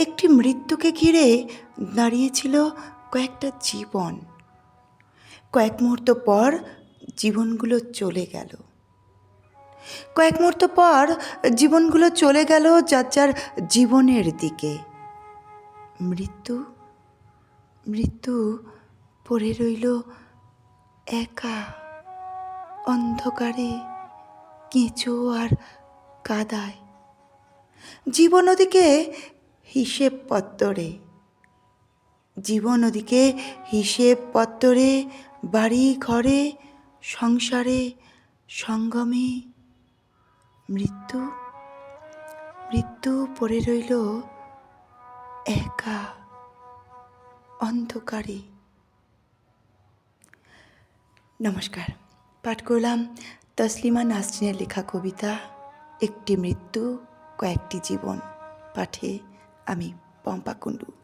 একটি মৃত্যুকে ঘিরে দাঁড়িয়েছিল কয়েকটা জীবন। কয়েক মুহূর্ত পর জীবনগুলো চলে গেল। কয়েক মুহূর্ত পর জীবনগুলো চলে গেল যার যার জীবনের দিকে। মৃত্যু মৃত্যু পড়ে রইল একা, অন্ধকারে, কেঁচো আর কাদায়। জীবন ওদিকে হিসেব পত্তরে, জীবন ওদিকে হিসেব পত্তরে, বাড়ি ঘরে, সংসারে, সঙ্গমে। মৃত্যু মৃত্যু পড়ে রইল একা, অন্ধকারে। নমস্কার, পাঠ করলাম তসলিমা নাসরিনের লেখা কবিতা একটি মৃত্যু কয়েকটি জীবন। পাঠে আমি পম্পা কুণ্ডু।